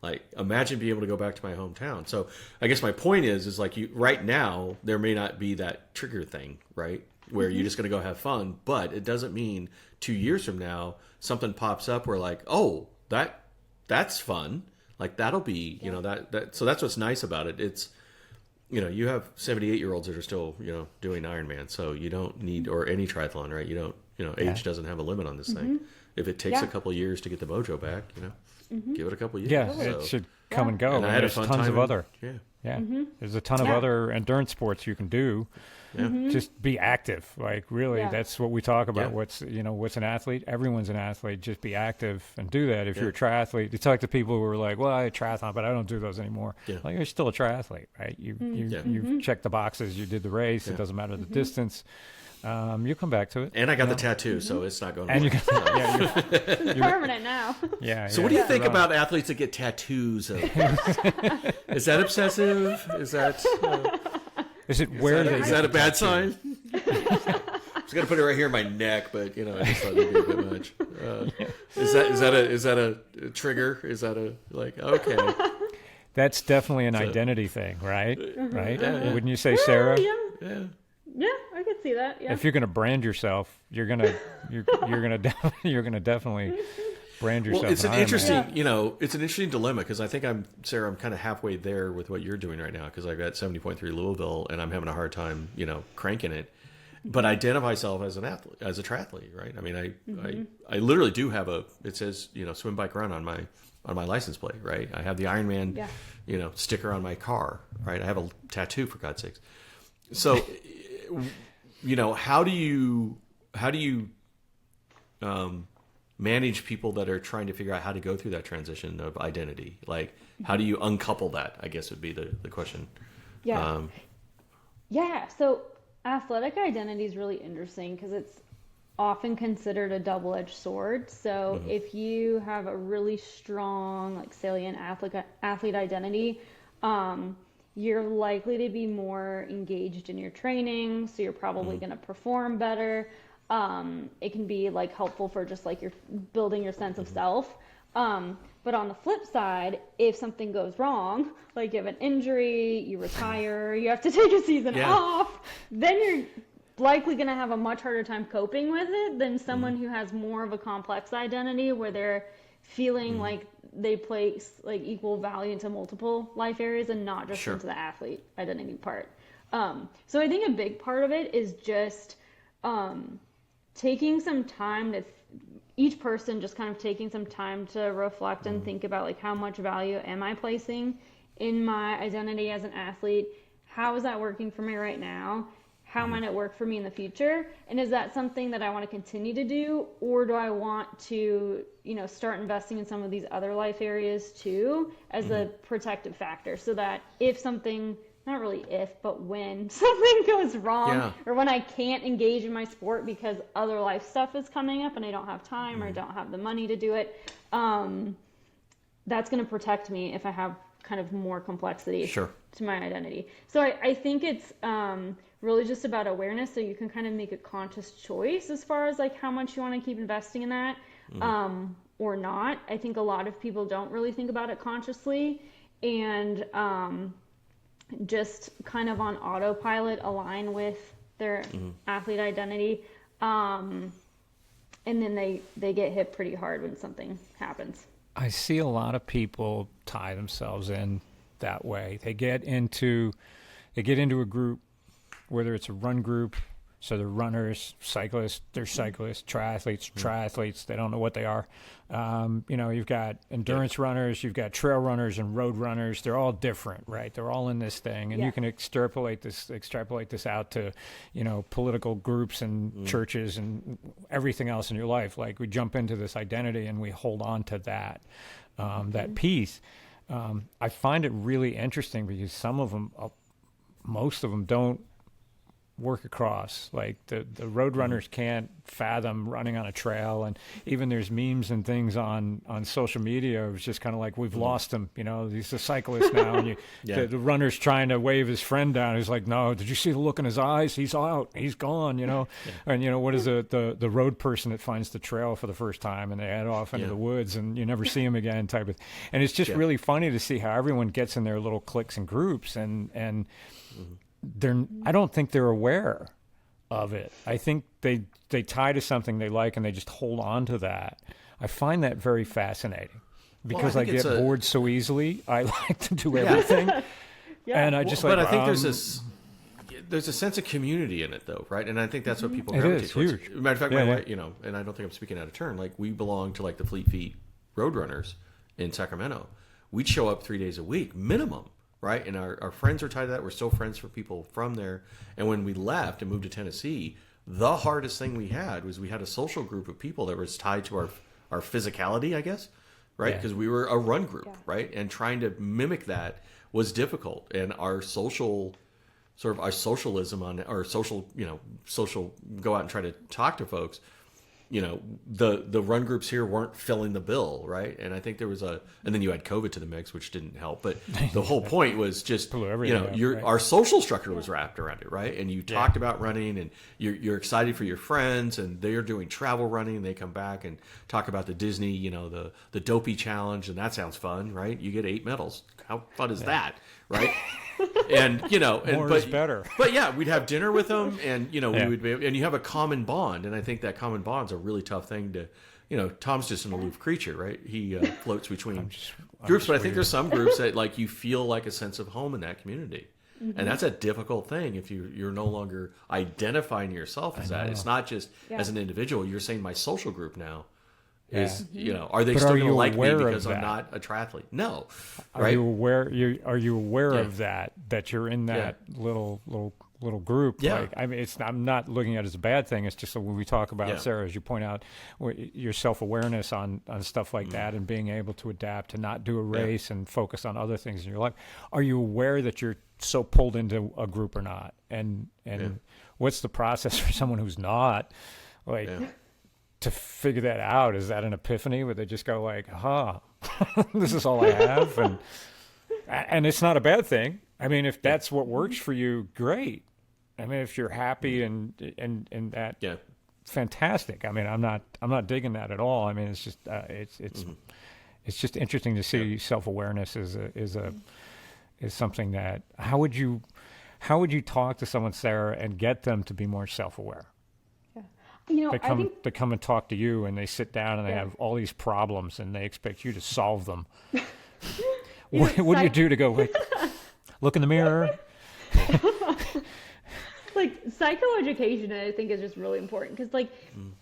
Like, imagine being able to go back to my hometown. So I guess my point is like, right now, there may not be that trigger thing, right? Where you're just going to go have fun, but it doesn't mean 2 years from now, something pops up where like, oh, that's fun. Like, that'll be, so that's what's nice about it. It's, you have 78-year-olds that are still, doing Ironman. So you don't need, or any triathlon, right? You don't, age doesn't have a limit on this thing. If it takes a couple of years to get the mojo back, give it a come of years. Yeah, so, it should come and go. And I had a fun tons time. of other. Yeah. There's a ton of other endurance sports you can do. Just be active. Like, really, that's what we talk about. What's an athlete? Everyone's an athlete. Just be active and do that. If you're a triathlete, you talk to people who are like, well, I triathlon, but I don't do those anymore. Like, you're still a triathlete, right? You've checked the boxes. You did the race. It doesn't matter the distance. You'll come back to it. And I got the tattoo, so it's not going to work. It's permanent now. So what do you think about athletes that get tattoos? Is that obsessive? Is that... Is that a bad sign? I was gonna put it right here in my neck, but I just thought it'd be a bit much. Is that a trigger? Is that a okay? That's definitely an identity thing, right? Right? Yeah. Wouldn't you say, Sarah? Yeah, I could see that. Yeah. If you're gonna brand yourself, you're gonna definitely brand yourself. Well, it's an interesting, it's an interesting dilemma, because I think Sarah, I'm kind of halfway there with what you're doing right now, because I've got 70.3 Louisville and I'm having a hard time, cranking it. But I identify myself as an athlete, as a triathlete, right? I mean, I literally do have it says, swim, bike, run on my license plate, right? I have the Ironman, sticker on my car, right? I have a tattoo, for God's sakes. So, how do you manage people that are trying to figure out how to go through that transition of identity? Like, how do you uncouple that, I guess would be the question. So athletic identity is really interesting because it's often considered a double-edged sword. So if you have a really strong, like, salient athlete identity, you're likely to be more engaged in your training, so you're probably going to perform better. It can be like helpful for just like you're building your sense of self. But on the flip side, if something goes wrong, like you have an injury, you retire, you have to take a season off, then you're likely going to have a much harder time coping with it than someone who has more of a complex identity where they're feeling like they place like equal value into multiple life areas and not just into the athlete identity part. So I think a big part of it is just taking some time to each person just kind of taking some time to reflect and think about like how much value am I placing in my identity as an athlete? How is that working for me right now? How might it work for me in the future? And is that something that I want to continue to do, or do I want to, start investing in some of these other life areas too as a protective factor, so that if something, not really if, but when something goes wrong or when I can't engage in my sport because other life stuff is coming up and I don't have time or I don't have the money to do it, that's going to protect me if I have kind of more complexity to my identity. So I think it's really just about awareness, so you can kind of make a conscious choice as far as like how much you want to keep investing in that or not. I think a lot of people don't really think about it consciously and just kind of on autopilot align with their athlete identity, and then they get hit pretty hard when something happens. I see a lot of people tie themselves in that way. They get into a group, whether it's a run group, so they're runners, cyclists, triathletes, they don't know what they are. You've got endurance runners, you've got trail runners and road runners. They're all different, right? They're all in this thing. And you can extrapolate this out to, political groups and churches and everything else in your life. Like, we jump into this identity and we hold on to that, that piece. I find it really interesting because most of them don't work across. Like the road runners can't fathom running on a trail, and even there's memes and things on social media. It's just kind of like, we've lost him. You know, he's a cyclist now, and the runner's trying to wave his friend down. He's like, no, did you see the look in his eyes? He's out. He's gone. You know, and you know, what is the road person that finds the trail for the first time and they head off into the woods and you never see him again type of. And it's just really funny to see how everyone gets in their little cliques and groups, and I don't think they're aware of it. I think they tie to something they like and they just hold on to that. I find that very fascinating because I get bored so easily. I like to do everything. And I just but I think there's a sense of community in it though, right? And I think that's what people gravitate towards. Huge. Matter of fact, my wife, you know, and I don't think I'm speaking out of turn, like we belong to like the Fleet Feet Roadrunners in Sacramento. We'd show up 3 days a week minimum. Right, and our friends are tied to that. We're still friends for people from there. And when we left and moved to Tennessee, the hardest thing we had was we had a social group of people that was tied to our physicality, I guess, right? Because we were a run group, right? And trying to mimic that was difficult. And our social, sort of our socialism on our social, you know, go out and try to talk to folks. You know, the run groups here weren't filling the bill, right? And I think there was and then you had COVID to the mix, which didn't help. But the whole point was just, you know, our social structure was wrapped around it, right? And you talked about running, and you're excited for your friends, and they're doing travel running, and they come back and talk about the Disney, you know, the Dopey Challenge, and that sounds fun, right? You get 8 medals. How fun is that, right? And you know, more is better. But yeah, we'd have dinner with them, and you know, we would be, and you have a common bond, and I think that common bond's a really tough thing to, you know, Tom's just an aloof creature, right? He floats between groups, but I think there's some groups that like you feel like a sense of home in that community, and that's a difficult thing if you're no longer identifying yourself as that. It's not just as an individual. You're saying my social group now. You know, are they still going to like me because I'm not a triathlete? No, right? Are you aware of that you're in that little group? Yeah. Like, I mean, I'm not looking at it as a bad thing. It's just when we talk about Sarah, as you point out, your self-awareness on stuff like that, and being able to adapt to not do a race and focus on other things in your life. Are you aware that you're so pulled into a group or not? And what's the process for someone who's not? Like. Yeah. To figure that out, is that an epiphany where they just go like, this is all I have, and it's not a bad thing. I mean, if that's what works for you, great. I mean, if you're happy and that, fantastic. I mean, I'm not digging that at all. I mean, it's just it's just interesting to see self-awareness is something that how would you talk to someone, Sarah, and get them to be more self-aware? You know, they come and talk to you, and they sit down and they have all these problems, and they expect you to solve them. What do you do to go, like, look in the mirror? Like, psychoeducation, I think, is just really important because, like,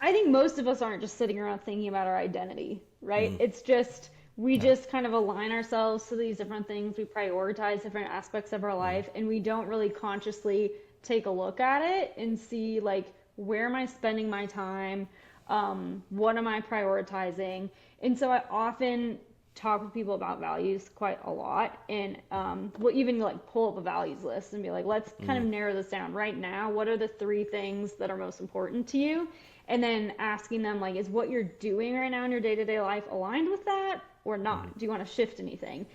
I think most of us aren't just sitting around thinking about our identity, right? It's just we just kind of align ourselves to these different things. We prioritize different aspects of our life, and we don't really consciously take a look at it and see, like, where am I spending my time? What am I prioritizing? And so I often talk with people about values quite a lot, and we'll even like pull up a values list and be like, let's kind of narrow this down right now. What are the 3 things that are most important to you? And then asking them, like, is what you're doing right now in your day-to-day life aligned with that or not? Do you want to shift anything?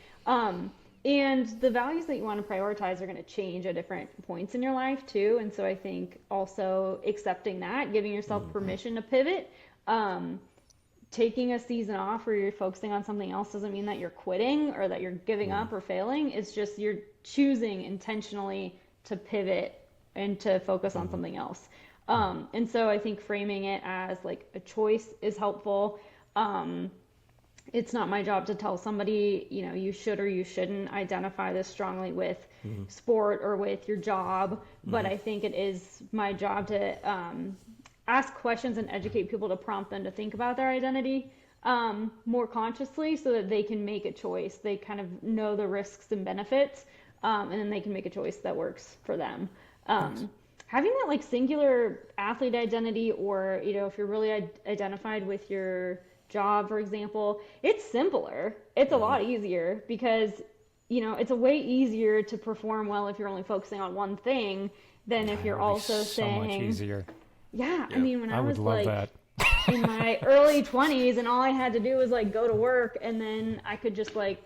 And the values that you want to prioritize are going to change at different points in your life too. And so I think also accepting that, giving yourself permission to pivot, taking a season off where you're focusing on something else doesn't mean that you're quitting or that you're giving up or failing. It's just you're choosing intentionally to pivot and to focus on something else. And so I think framing it as like a choice is helpful. It's not my job to tell somebody, you know, you should or you shouldn't identify this strongly with sport or with your job. But I think it is my job to ask questions and educate people to prompt them to think about their identity more consciously so that they can make a choice. They kind of know the risks and benefits, and then they can make a choice that works for them. Having that like singular athlete identity, or, you know, if you're really identified with your job, for example, it's simpler. It's a lot easier because, you know, it's a way easier to perform well if you're only focusing on one thing than if you're also so saying, much easier. Yeah, I mean, when I would was love like that. in my early 20s and all I had to do was like go to work and then I could just like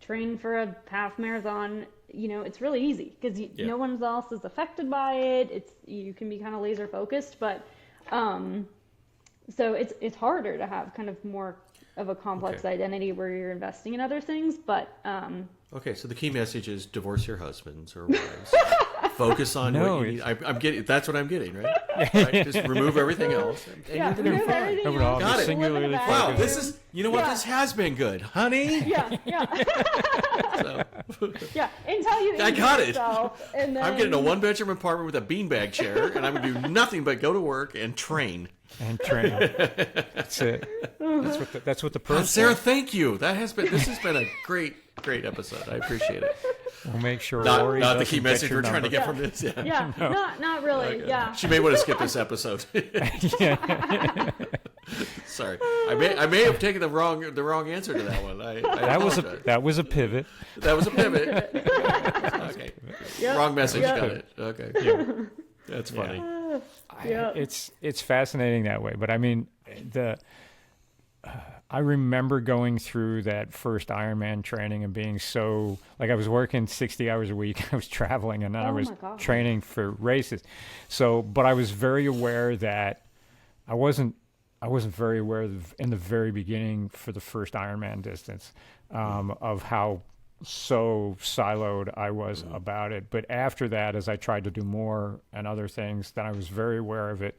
train for a half marathon, it's really easy because no one else is affected by it. You can be kind of laser focused, but so it's harder to have kind of more of a complex identity where you're investing in other things, but Okay, so the key message is divorce your husbands or wives. Focus on what you need. I'm getting. That's what I'm getting, right? Right? Just remove everything else, and you're gonna be remove fine. everything It would all else, be Got it. singularly live in a Wow, focused. this is. You know what? Yeah. This has been good, honey. Yeah, So, yeah. Until you I got it. yourself, and then I'm getting a one-bedroom apartment with a beanbag chair, and I'm gonna do nothing but go to work and train. And train. That's it. That's what the person. Sarah, thank you. This has been a great episode. I appreciate it. We'll make sure. Not Rory the doesn't key get message your we're trying to number. get from this. Yeah, not really. Yeah. She may want to skip this episode. Sorry, I may have taken the wrong answer to that one. I apologize. That was a pivot. That was a pivot. Okay, wrong message. Yep. Got it. Okay, that's funny. It's fascinating that way. But I mean, I remember going through that first Ironman training and being so like I was working 60 hours a week. I was traveling and then I was my gosh. training for races. So, but I was very aware that I wasn't very aware in the very beginning for the first Ironman distance of how so siloed I was about it. But after that, as I tried to do more and other things, then I was very aware of it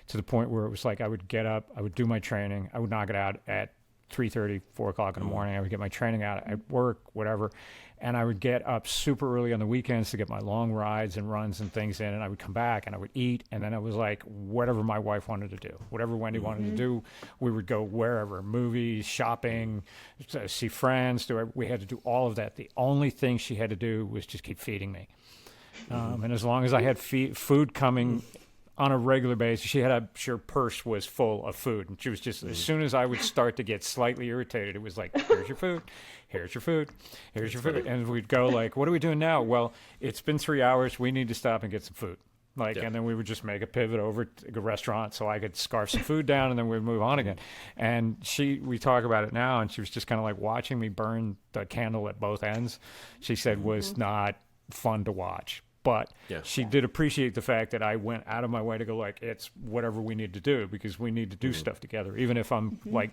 to the point where it was like I would get up, I would do my training, I would knock it out at 3:30, 4 o'clock in the morning. I would get my training out at work, whatever. And I would get up super early on the weekends to get my long rides and runs and things in. And I would come back and I would eat. And then it was like whatever my wife wanted to do, whatever Wendy wanted to do, we would go wherever, movies, shopping, see friends. We had to do all of that. The only thing she had to do was just keep feeding me. And as long as I had food coming on a regular basis, her purse was full of food. And she was just, as soon as I would start to get slightly irritated, it was like, here's your food, here's your food, here's your food. And we'd go like, what are we doing now? Well, it's been 3 hours. We need to stop and get some food. And then we would just make a pivot over to a restaurant so I could scarf some food down and then we'd move on again. And we talk about it now, and she was just kind of like watching me burn the candle at both ends. She said was not fun to watch. But she did appreciate the fact that I went out of my way to go like, it's whatever we need to do because we need to do stuff together. Even if I'm like,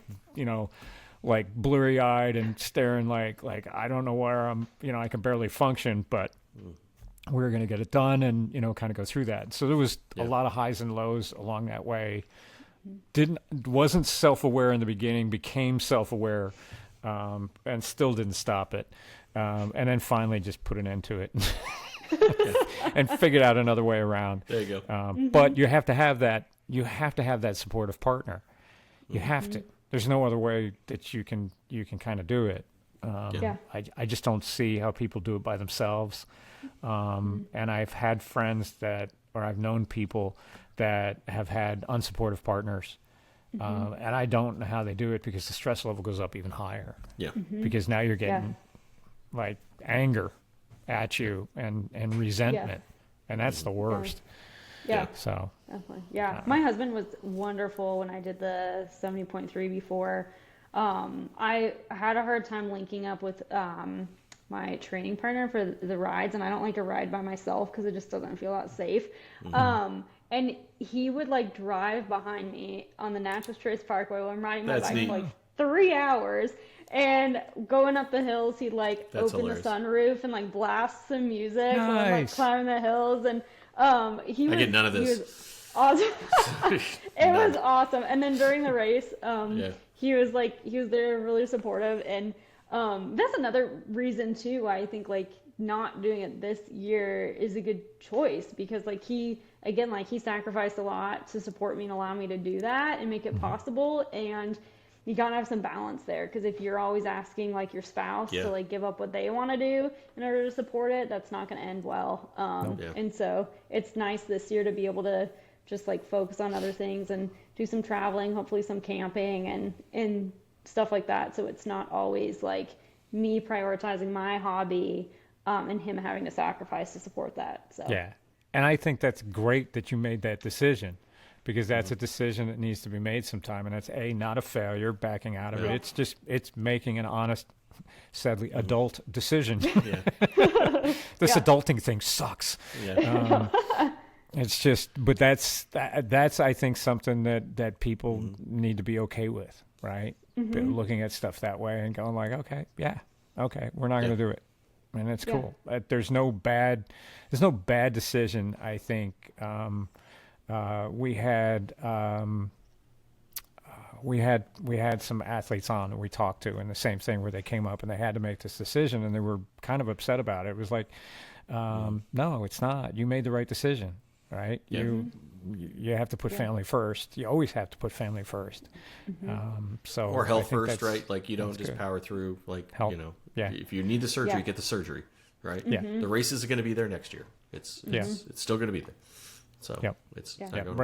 like blurry eyed and staring like I don't know where I'm, I can barely function, but we're going to get it done and, kind of go through that. So there was a lot of highs and lows along that way. Wasn't self-aware in the beginning, became self-aware, and still didn't stop it. And then finally just put an end to it. And figured out another way around. There you go. But you have to have that. You have to have that supportive partner. You have to. There's no other way that you can kind of do it. I just don't see how people do it by themselves. And I've had friends I've known people that have had unsupportive partners. And I don't know how they do it because the stress level goes up even higher. Yeah. Because now you're getting like anger at you and resentment, and that's the worst. So definitely. My husband was wonderful when I did the 70.3 before. I had a hard time linking up with my training partner for the rides, and I don't like to ride by myself because it just doesn't feel that safe. And he would like drive behind me on the Natchez Trace Parkway while I'm riding my bike for like 3 hours. And going up the hills, he'd like open the sunroof and like blast some music and like climbing the hills. And I get none of this. He was awesome. It was awesome. And then during the race, he was there really supportive. And that's another reason too why I think like not doing it this year is a good choice, because like he sacrificed a lot to support me and allow me to do that and make it possible. And you gotta have some balance there, because if you're always asking like your spouse to like give up what they want to do in order to support it, that's not going to end well. And so it's nice this year to be able to just like focus on other things and do some traveling, hopefully some camping and stuff like that. So it's not always like me prioritizing my hobby and him having to sacrifice to support that. So And I think that's great that you made that decision, because that's a decision that needs to be made sometime. And that's not a failure, backing out of it. It's making an honest, sadly, adult decision. Yeah. This adulting thing sucks. Yeah. It's just, but that's I think something that people need to be okay with, right? Looking at stuff that way and going like, okay, we're not going to do it, and it's cool. There's no bad decision. I think we had some athletes on that we talked to, and the same thing where they came up and they had to make this decision, and they were kind of upset about it. It was like, no, it's not. You made the right decision. Right? Yeah. You have to put family first. You always have to put family first. Or health first, right? Like you don't just power through, like, health. If you need the surgery, get the surgery, right? Yeah. The race is going to be there next year. It's still going to be there. So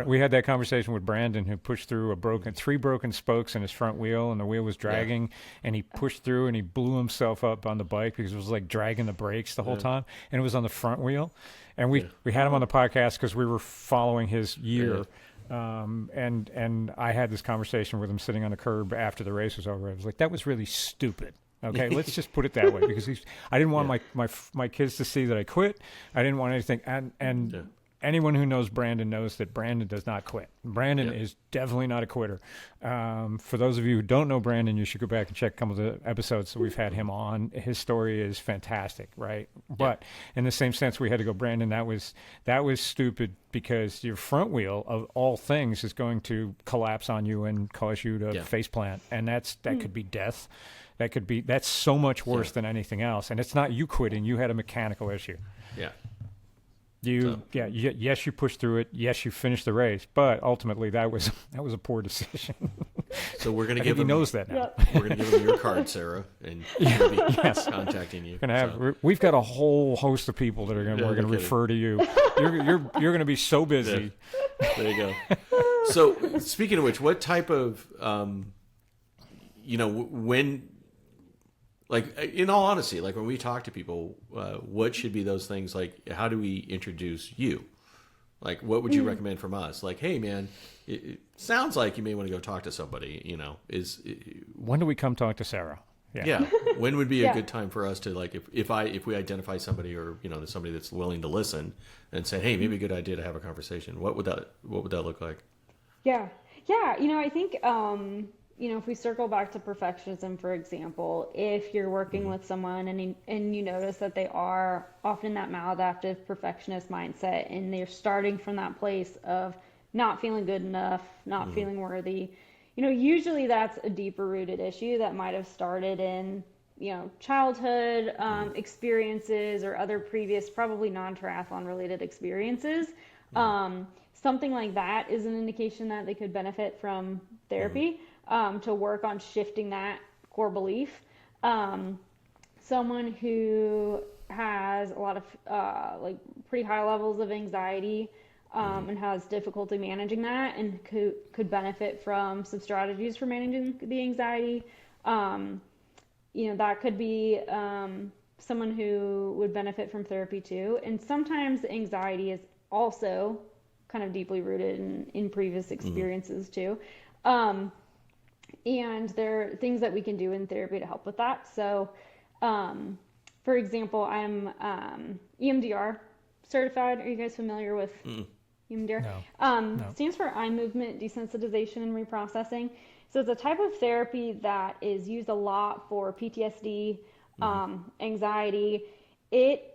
we had that conversation with Brandon, who pushed through three broken spokes in his front wheel, and the wheel was dragging, and he pushed through and he blew himself up on the bike because it was like dragging the brakes the whole time, and it was on the front wheel. And we had him on the podcast because we were following his year. And I had this conversation with him sitting on the curb after the race was over. I was like, that was really stupid. Okay, let's just put it that way, because I didn't want my kids to see that I quit. I didn't want anything. And anyone who knows Brandon knows that Brandon does not quit. Brandon is definitely not a quitter. For those of you who don't know Brandon, you should go back and check a couple of the episodes that we've had him on. His story is fantastic, right? But in the same sense, we had to go, Brandon, that was stupid, because your front wheel, of all things, is going to collapse on you and cause you to face plant. And that could be death. That's so much worse than anything else. And it's not you quitting. You had a mechanical issue. Yeah. Yes, you pushed through it. Yes, you finished the race, but ultimately that was a poor decision. So we're going to give him. He knows that now. We're going to give him your card, Sara, and he'll be contacting you. We've got a whole host of people that we're going to refer to you. You're going to be so busy. Yeah. There you go. So speaking of which, what type of when. Like, in all honesty, like when we talk to people, what should be those things? Like, how do we introduce you? Like, what would you recommend from us? Like, hey, man, it sounds like you may want to go talk to somebody, when do we come talk to Sara? Yeah. When would be a good time for us to, like, if we identify somebody, or, there's somebody that's willing to listen and say, hey, maybe a good idea to have a conversation. What would that look like? Yeah. Yeah. I think, if we circle back to perfectionism, for example, if you're working with someone and you notice that they are often in that maladaptive perfectionist mindset, and they're starting from that place of not feeling good enough, not feeling worthy, usually that's a deeper rooted issue that might have started in, childhood experiences or other previous, probably non-triathlon related experiences. Something like that is an indication that they could benefit from therapy. To work on shifting that core belief. Someone who has a lot of pretty high levels of anxiety and has difficulty managing that, and could benefit from some strategies for managing the anxiety. That could be someone who would benefit from therapy too. And sometimes anxiety is also kind of deeply rooted in previous experiences too. And there are things that we can do in therapy to help with that. So, for example, I'm EMDR certified. Are you guys familiar with EMDR? No. Stands for eye movement desensitization and reprocessing. So it's a type of therapy that is used a lot for PTSD, anxiety. It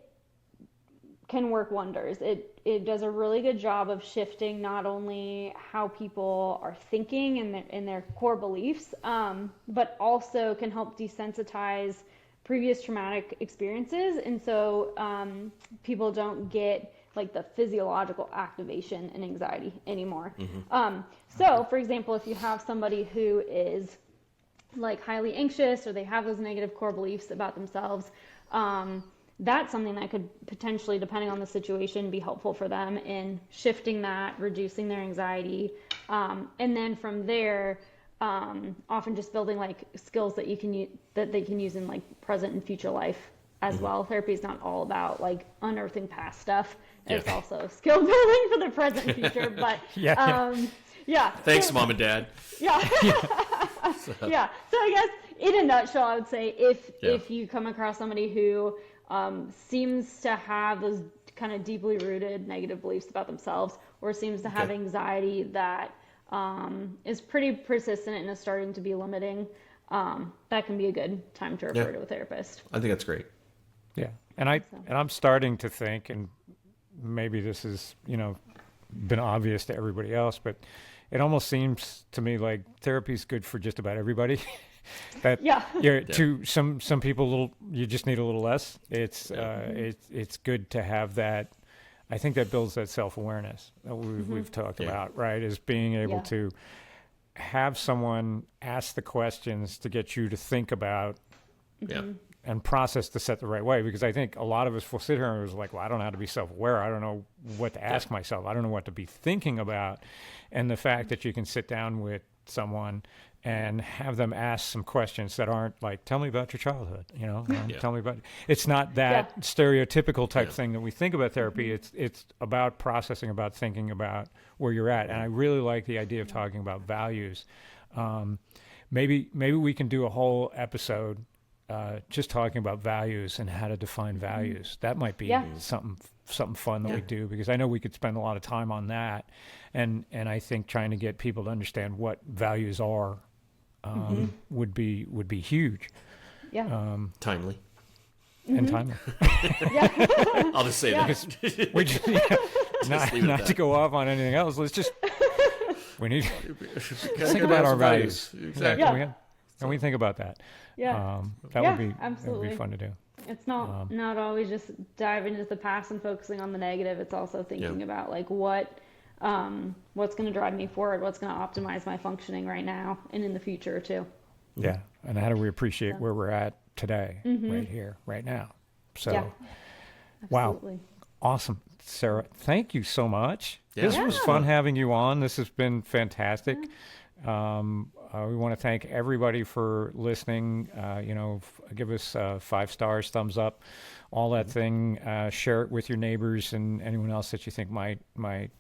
can work wonders. It does a really good job of shifting not only how people are thinking and their core beliefs, but also can help desensitize previous traumatic experiences. And so people don't get like the physiological activation and anxiety anymore. So for example, if you have somebody who is like highly anxious, or they have those negative core beliefs about themselves, that's something that could potentially, depending on the situation, be helpful for them in shifting that, reducing their anxiety. And then from there, often just building like skills that they can use in like present and future life as well. Therapy is not all about like unearthing past stuff as also skill building for the present and future. But yeah. Thanks, Mom and Dad. Yeah. Yeah. So I guess in a nutshell, I would say if you come across somebody who seems to have those kind of deeply rooted negative beliefs about themselves, or seems to have anxiety that is pretty persistent and is starting to be limiting, that can be a good time to refer to a therapist. I think that's great. Yeah. And I'm starting to think, and maybe this is, been obvious to everybody else, but it almost seems to me like therapy is good for just about everybody. That to some people, you just need a little less. It's good to have that. I think that builds that self-awareness that we've talked about, right? Is being able to have someone ask the questions to get you to think about and process to set the right way. Because I think a lot of us will sit here and was like, well, I don't know how to be self-aware. I don't know what to ask myself. I don't know what to be thinking about. And the fact that you can sit down with someone and have them ask some questions that aren't like, tell me about your childhood, tell me about, it's not that stereotypical type thing that we think about therapy. It's about processing, about thinking about where you're at. And I really like the idea of talking about values. Maybe we can do a whole episode just talking about values and how to define values. That might be something fun that we do, because I know we could spend a lot of time on that. And I think trying to get people to understand what values are would be huge. Yeah. Timely. And timely. I'll just say that. We just, not to go off on anything else. Let's just we need to think about our values. Exactly. And we think about that. Yeah. That would be absolutely. That would be fun to do. It's not always just diving into the past and focusing on the negative. It's also thinking about like what's going to drive me forward, what's going to optimize my functioning right now and in the future too. Yeah, and how do we appreciate where we're at today, right here, right now? So, wow, awesome, Sara. Thank you so much. This was fun having you on. This has been fantastic. We want to thank everybody for listening. Give us 5 stars, thumbs up, all that thing. Share it with your neighbors and anyone else that you think might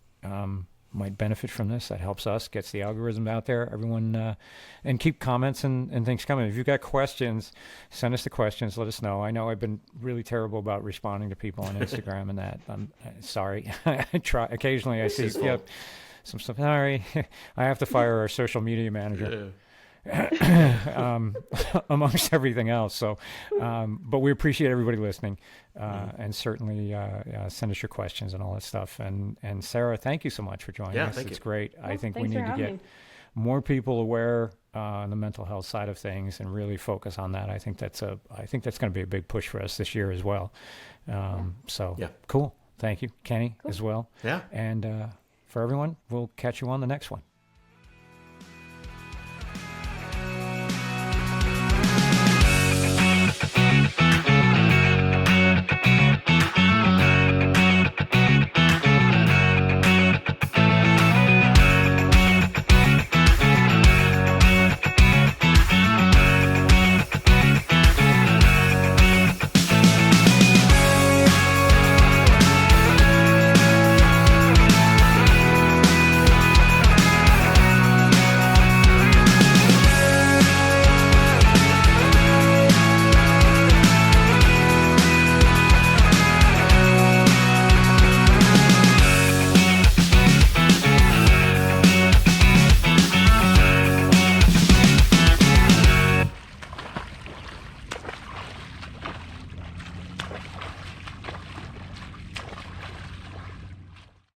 benefit from this. That helps us, gets the algorithm out there. Everyone, and keep comments and things coming. If you've got questions, send us the questions. Let us know. I know I've been really terrible about responding to people on Instagram and that. I'm sorry. I try. Occasionally I see some stuff. Sorry, I have to fire our social media manager. Amongst everything else. So, but we appreciate everybody listening, and certainly send us your questions and all that stuff. And Sara, thank you so much for joining us. It's great. I think we need to get more people aware on the mental health side of things and really focus on that. I think that's going to be a big push for us this year as well. Cool. Thank you, Kenny, as well. Yeah. And for everyone, we'll catch you on the next one.